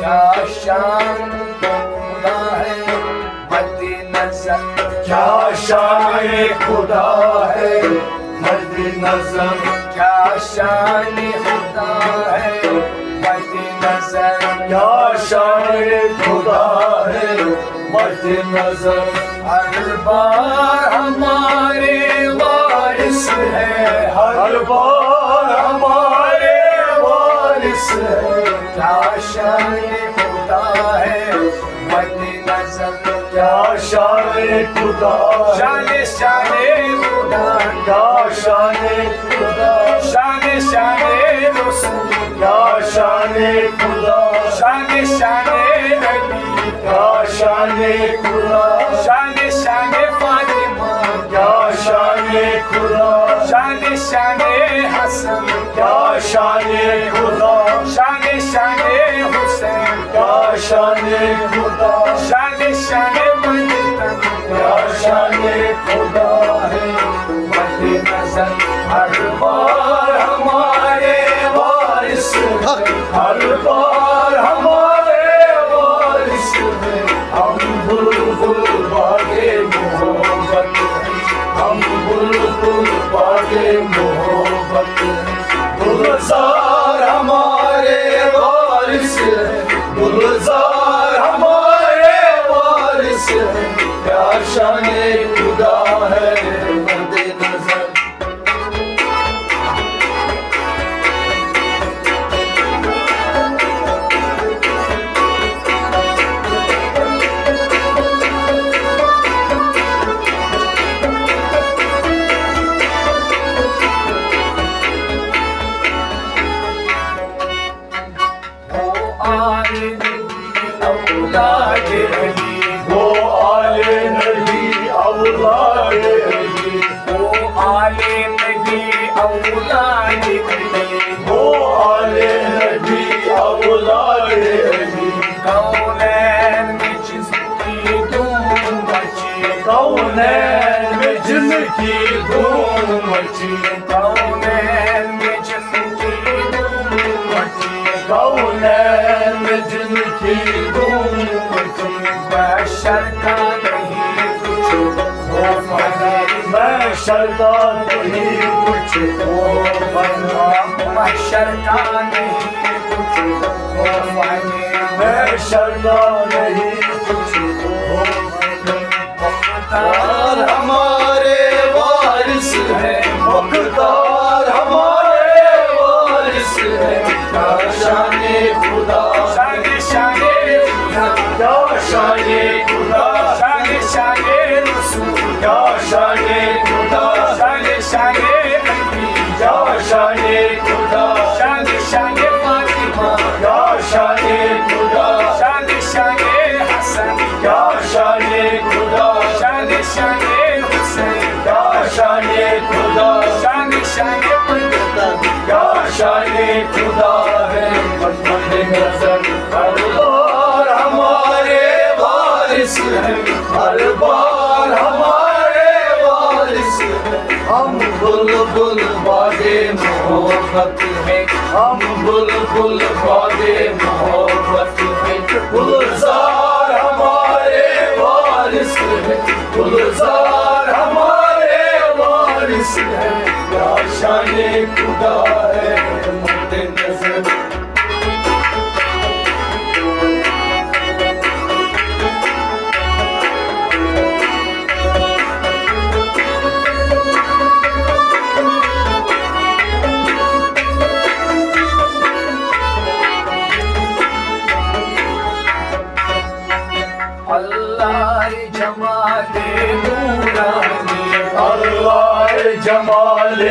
کیا شان خدا ہے مد نظر کیا شان خدا ہے مد نظر کیا شان خدا ہے مد نظر کیا شان خدا ہے مد نظر ہر بار ہمارے وارث ہے ہر بار ہمارے وارث ہے کیا شان خدا ہے مد نظر کیا شان خدا شان شان خدا کیا شان خدا شان شان رسول کیا شان خدا شان شان نبی کیا شان خدا شان شان فاطمہ کیا شان خدا شان شان حسن کیا شان خدا شان شان حسین کیا شان خدا شان شان مجتن کیا شان خدا ہے مد نظر ہر بار ہمارے وارث ہے ہر بار ہمارے وارث ہے ہم بلبل باغے محبت ہیں ہم بلبل باغے محبت ہیں گلزار ہمارے وارث ہے گلزار ہمارے وارث ہے کیا شان خدا ہے مد نظر اولاد علی وہ آل نبی اولاد علی وہ آل نبی اولاد علی وہ آل نبی اولاد علی کونین میں جس کی دھوم مچی کونین میں جن کی دھوم مچی کونین میں جس کی دھوم مچی کونین میں جن کی دھوم مچی بشر کا نہیں کچھ خوف ہے محشر کا نہیں کچھ خوف ہے محشر کا نہیں کچھ خوف ہے محشر کا نہیں کچھ خوف ہے مقدار ہمارے وارث ہے مقدار ہمارے وارث ہے کیا شان خدا شان شان خدا کیا شان خدا شان شان رسول کیا شان خدا شان شان نبی کیا شان خدا شان شان فاطمہ کیا شان خدا شان شان حسن کیا شان خدا شان شان حسین کیا شان خدا شان شان مجتن کیا شان خدا ہے مد نظر ہر بار ہمارے وارث ہے ہر بار ہمارے وارث ہے ہم بلبل باغے محبت ہے ہم بلبل باغے محبت ہے گلزار ہمارے وارث ہے گلزار ہمارے وارث ہے کیا شان خدا ہے مد نظر اللہ جمال نورانی اللہ جمال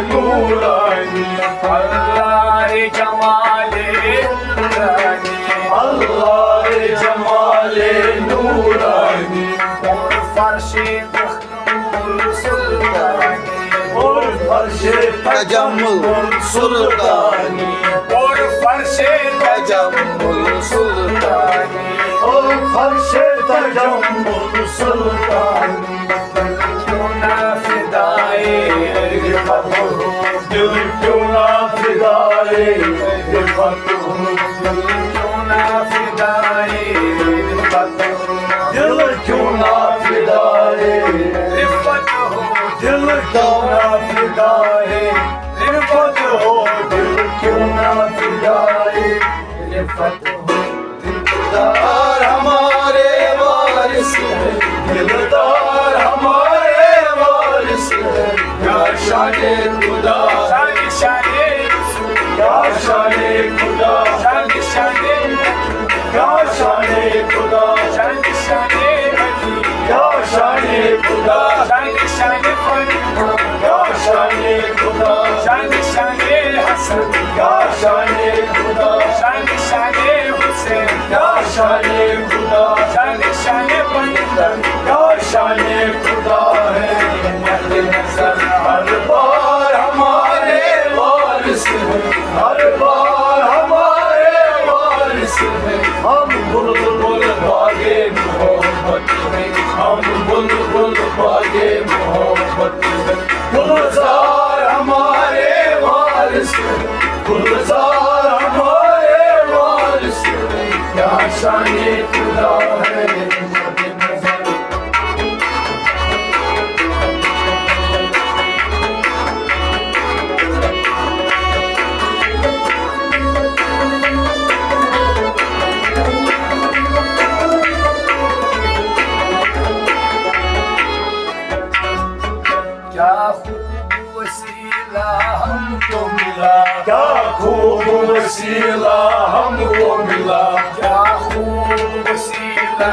نورانی اللہ جمال نورانی اللہ جمال نورانی اور فرش مخمور سلطانی اور فرش تجمل سلطانی اور فرش تجمل سلطانی اور فرش تجمل سلطانی کیوں نہ فدائے فتح دل کیوں نہ فدائے فتح کیوں نہ فدائے fidaye riffat ho دل کیوں نہ فدائے riffat ho دل کیوں نہ فدائے رفت ہو دل کیوں نہ فدائے رفت ہو دلدار ہمارے وارث ہے دلدار ہمارے وارث ہے یا شان خدا شان شان رسول یا شان خدا شان شان یا شان خدا شان شان علی یا شان خدا شان شان فاطمہ یا شان خدا شان شان حسن یا شان خدا شان شان حسین یا شان خدا شان شان بندر یا شان خدا ہے مد نظر ہر بار ہمارے وارث ہے ہر بار ہمارے وارث ہے ہم بلبل باغے محبت میں ہم بلبل باغے محبت میں گلزار ہمارے وارث ہے گلزار ہمارے وارث ہے کیا شان خدا ہے مد نظر کیا خوب وسیلہ ہم کو ملا کیا خوب وسیلہ ہم کو ملا کیا خوب وسیلہ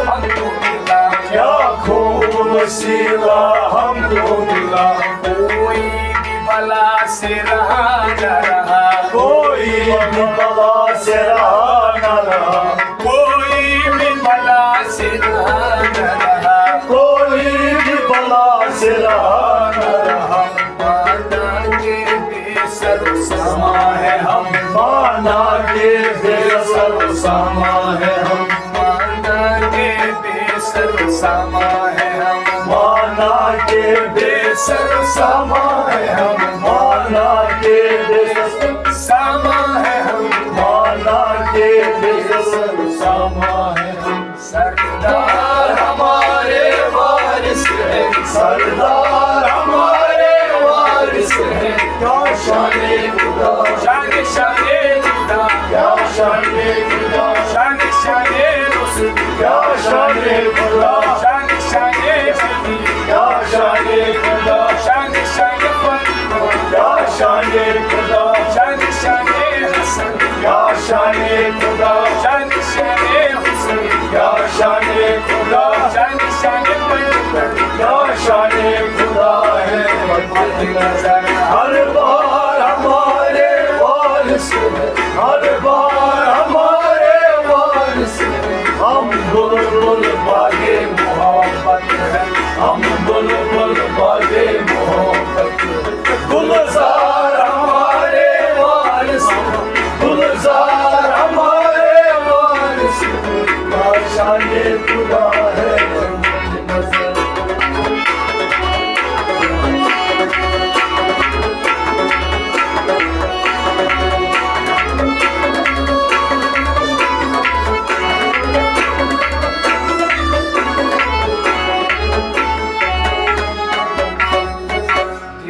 ہم کو ملا کیا خوب وسیلہ ہم کو ملا کوئی بھی بلا سے رہا نہ رہا کوئی بھی بلا سے رہا نہ رہا کوئی بھی بلا سے رہا نہ رہا کوئی بھی بلا سے رہا نہ رہا مانا کے بے سر و ساما ہے ہم مانا کے بے سر و ساما ہے ہم مانا کے بے سر و ساما ہے ہم مانا کے بے سر و ساما ہے ہم مانا کے بے سر ساما ہے ہم مانا کے بے سر و ساما ہے ہم سردار ہمارے وارث ہے سردار ہمارے وارث ہے کیا شان خدا شان شان خدا کیا شان خدا شان شان رسول کیا شان خدا شان شان علی کیا شان خدا شان شان فاطمہ کیا شان خدا شان شان حسن کیا شان خدا شان شان حسین کیا شان خدا شان شان بندر کیا شان خدا ہے مد نظر ہر بار ہمارے وارث ہے ہر بار ہمارے وارث ہے ہم بلبل باغے محبت ہے ہم بلبل باغے محبت ہے گلزار ہمارے وارث ہے گلزار ہمارے وارث ہے کیا شان خدا ہے مد نظر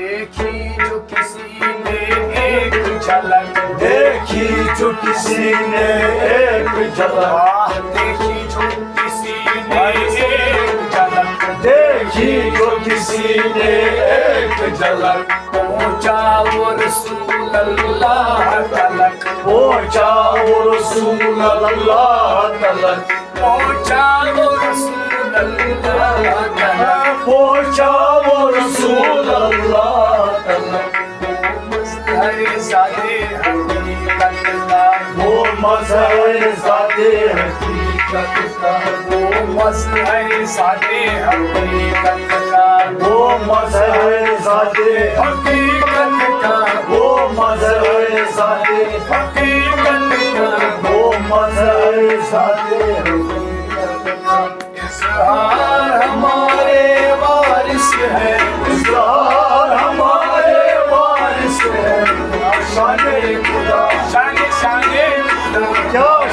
دیکھی جو کسی نے ایک جھلک دیکھی جو کسی نے ایک جھلک آہ دیکھی جو کسی نے ایک جھلک دیکھی جو کسی نے ایک جھلک پہنچا وہ رسول اللہ تلک پہنچا وہ رسول اللہ تلک پہنچا وہ رسول اللہ تلک پہنچا وہ رسول اللہ تلک مظہر ذات حقیقت کا وہ مظہر ذات حقیقت کا وہ مظہر ذات حقیقت کا وہ مظہر ذات حقیقت کا وہ مظہر ذات حقیقت کا وہ مظہر ذات حقیقت کا اظہار ہمارے وارث ہے اظہار ہمارے وارث ہے شان خدا شان شان خدا کیا